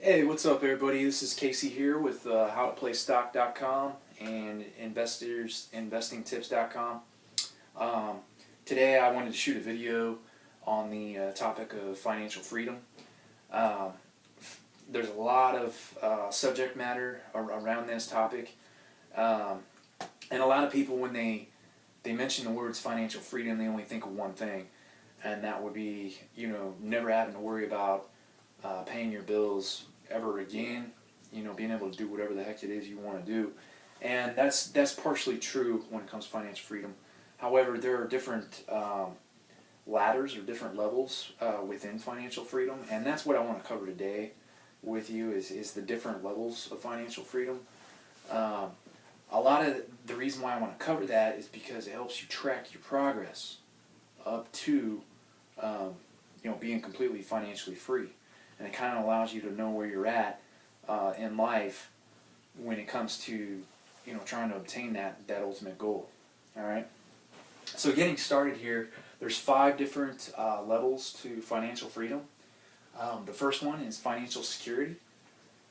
Hey, what's up, everybody? This is Casey here with howtoplaystock.com and investingtips.com. Um, Today, I wanted to shoot a video on the topic of financial freedom. Um, there's a lot of subject matter around this topic, um, and a lot of people, when they mention the words financial freedom, they only think of one thing, and that would be, never having to worry about paying your bills ever again, being able to do whatever the heck it is you want to do. And that's partially true when it comes to financial freedom. However, there are different ladders or different levels within financial freedom, and that's what I want to cover today with you is the different levels of financial freedom. A lot of the reason why I want to cover that is because it helps you track your progress up to being completely financially free. And it kind of allows you to know where you're at in life when it comes to trying to obtain that ultimate goal. All right. So getting started here, there's 5 different levels to financial freedom. The first one is financial security.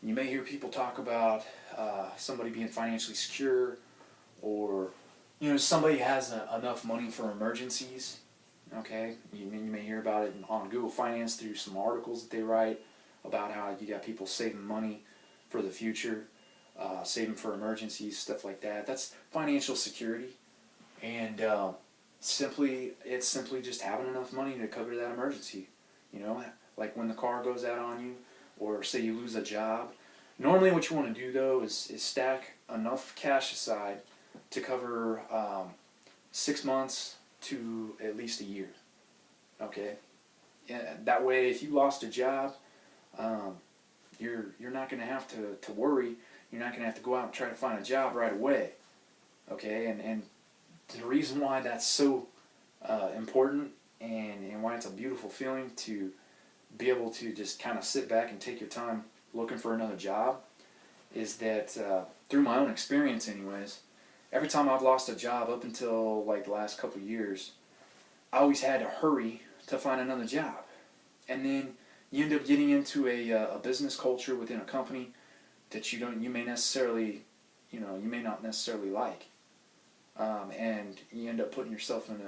You may hear people talk about somebody being financially secure, or somebody has enough money for emergencies. Okay, you may hear about it on Google Finance through some articles that they write about how you got people saving money for the future, saving for emergencies, stuff like that. That's financial security, and it's simply just having enough money to cover that emergency. Like when the car goes out on you, or say you lose a job. Normally, what you want to do though is stack enough cash aside to cover 6 months to at least a year. Okay, that way, if you lost a job, you're not going to have to worry. You're not going to have to go out and try to find a job right away. Okay, and the reason why that's so important and why it's a beautiful feeling to be able to just kind of sit back and take your time looking for another job is that through my own experience, anyways. Every time I've lost a job up until like the last couple of years, I always had to hurry to find another job. And then you end up getting into a business culture within a company that you may not necessarily like. And you end up putting yourself in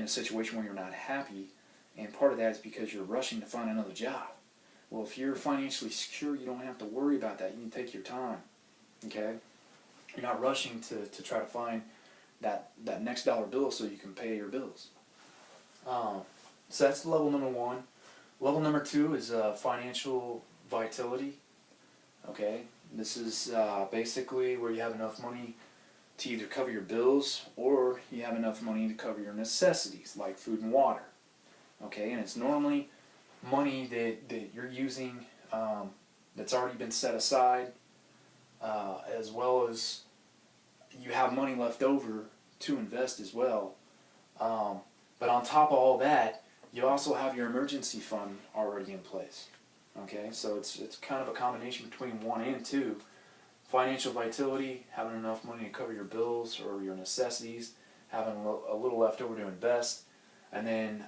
a situation where you're not happy, and part of that is because you're rushing to find another job. Well, if you're financially secure, you don't have to worry about that. You can take your time. Okay? You're not rushing to try to find that next dollar bill so you can pay your bills. So that's level number 1. Level number 2 is financial vitality. Okay, this is basically where you have enough money to either cover your bills or you have enough money to cover your necessities like food and water. Okay, and it's normally money that you're using that's already been set aside, as well as you have money left over to invest as well. But on top of all that, you also have your emergency fund already in place. Okay, so it's kind of a combination between 1 and 2. Financial vitality, having enough money to cover your bills or your necessities, having a little left over to invest, and then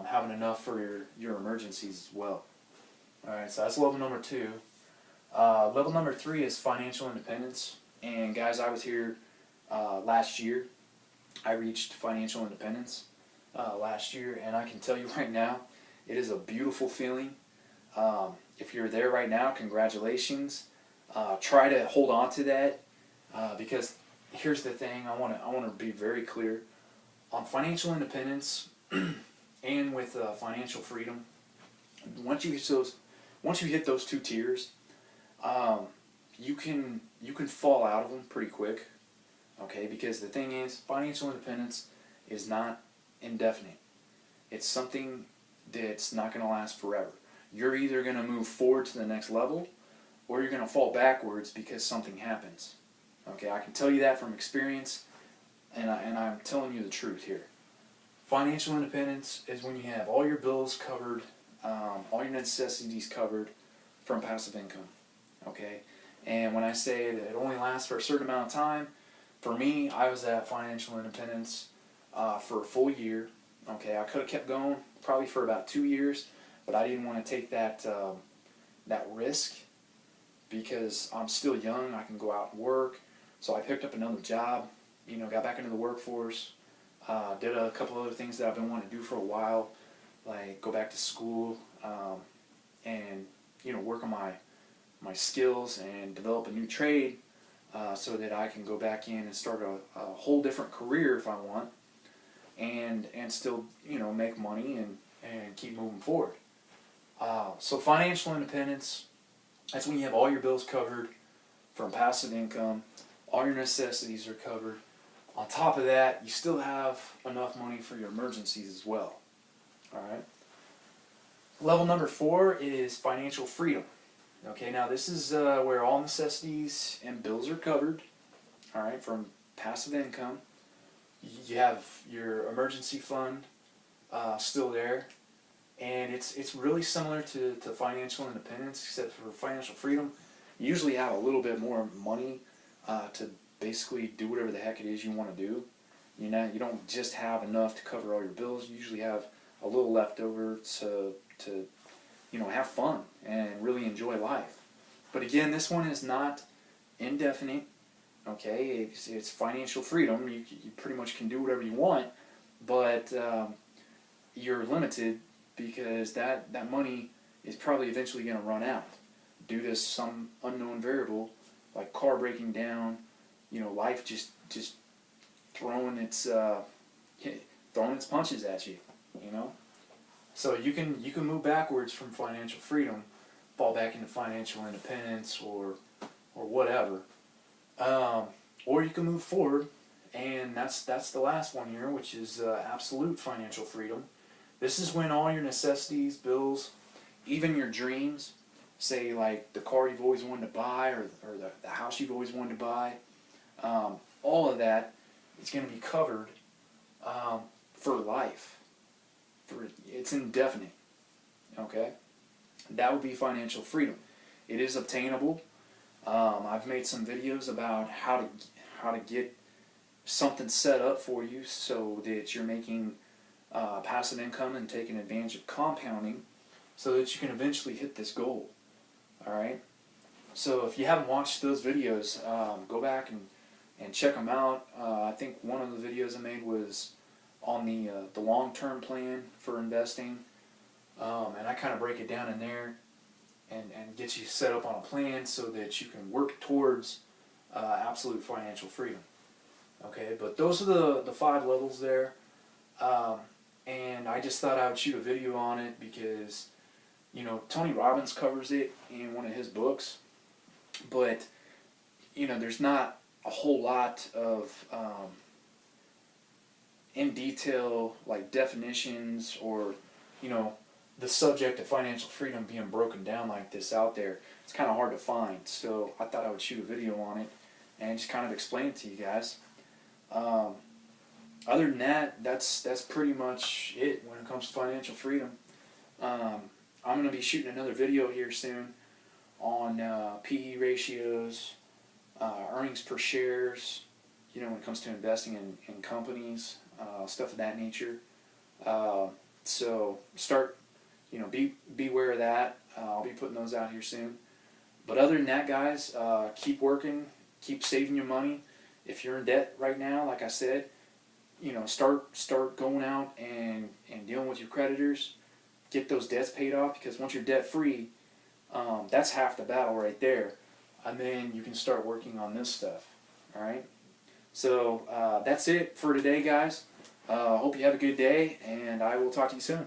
having enough for your emergencies as well. Alright, so that's level number 2. Level number 3 is financial independence. And guys, I was here last year. I reached financial independence last year, and I can tell you right now, it is a beautiful feeling. If you're there right now, congratulations. Try to hold on to that, because here's the thing. I want to be very clear on financial independence and with financial freedom. Once you hit those 2 tiers, you can fall out of them pretty quick. Okay, because the thing is, financial independence is not indefinite. It's something that's not going to last forever. You're either going to move forward to the next level, or you're going to fall backwards because something happens. Okay, I can tell you that from experience, and I'm telling you the truth here. Financial independence is when you have all your bills covered, all your necessities covered from passive income. Okay, and when I say that it only lasts for a certain amount of time, for me, I was at financial independence for a full year. Okay, I could have kept going probably for about 2 years, but I didn't want to take that risk risk because I'm still young. I can go out and work. So I picked up another job, got back into the workforce, did a couple other things that I've been wanting to do for a while, like go back to school, and, work on my skills and develop a new trade, so that I can go back in and start a whole different career if I want, and still, make money and keep moving forward. So financial independence, that's when you have all your bills covered from passive income, all your necessities are covered. On top of that, you still have enough money for your emergencies as well. Alright? Level number 4 is financial freedom. Okay, now this is where all necessities and bills are covered, alright, from passive income. You have your emergency fund still there, and it's really similar to financial independence, except for financial freedom. You usually have a little bit more money to basically do whatever the heck it is you want to do. You don't just have enough to cover all your bills. You usually have a little left over to have fun and really enjoy life. But again, this one is not indefinite. Okay, it's financial freedom. You pretty much can do whatever you want, but you're limited because that money is probably eventually going to run out due to some unknown variable like car breaking down. Life just throwing its punches at you. So you can move backwards from financial freedom, fall back into financial independence or whatever, or you can move forward, and that's the last one here, which is absolute financial freedom. This is when all your necessities, bills, even your dreams, say like the car you've always wanted to buy or the house you've always wanted to buy, all of that is going to be covered for life. It's indefinite. Okay, that would be financial freedom. It is obtainable. I've made some videos about how to get something set up for you so that you're making passive income and taking advantage of compounding, so that you can eventually hit this goal. All right. So if you haven't watched those videos, go back and check them out. I think one of the videos I made was on the long-term plan for investing, and I kind of break it down in there and get you set up on a plan so that you can work towards absolute financial freedom. Okay, but those are the 5 levels there, and I just thought I would shoot a video on it because Tony Robbins covers it in one of his books, but there's not a whole lot of in detail like definitions or the subject of financial freedom being broken down like this out there. It's kind of hard to find, so I thought I would shoot a video on it and just kind of explain it to you guys. Other than that, that's pretty much it when it comes to financial freedom. I'm going to be shooting another video here soon on PE ratios, earnings per shares, when it comes to investing in companies, stuff of that nature. So start, beware of that. I'll be putting those out here soon. But other than that, guys, keep working, keep saving your money. If you're in debt right now, like I said, start going out and dealing with your creditors. Get those debts paid off, because once you're debt free, that's half the battle right there. And then you can start working on this stuff. All right. So that's it for today, guys. Hope you have a good day, and I will talk to you soon.